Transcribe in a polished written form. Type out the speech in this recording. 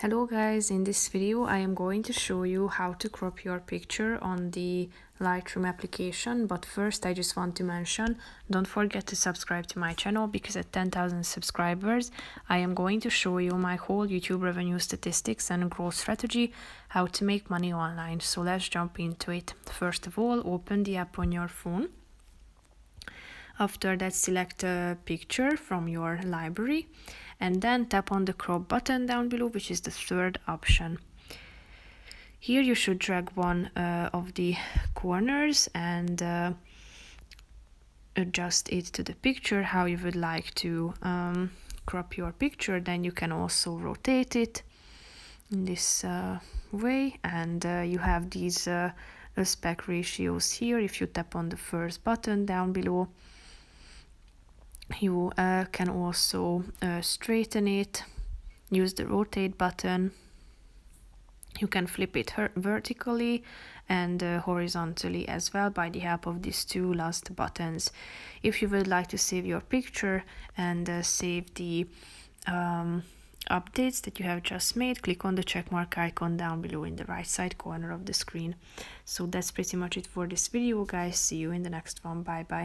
Hello guys, in this video I am going to show you how to crop your picture on the Lightroom application, but first I just want to mention, don't forget to subscribe to my channel because at 10,000 subscribers I am going to show you my whole YouTube revenue statistics and growth strategy, how to make money online. So let's jump into it. First of all, open the app on your phone. After that, select a picture from your library and then tap on the crop button down below, which is the third option. Here you should drag one of the corners and adjust it to the picture how you would like to crop your picture. Then you can also rotate it in this way, and you have these aspect ratios here. If you tap on the first button down below, you can also straighten it, use the rotate button. You can flip it vertically and horizontally as well by the help of these two last buttons. If you would like to save your picture and save the updates that you have just made, click on the checkmark icon down below in the right side corner of the screen. So that's pretty much it for this video, guys. See you in the next one. Bye bye.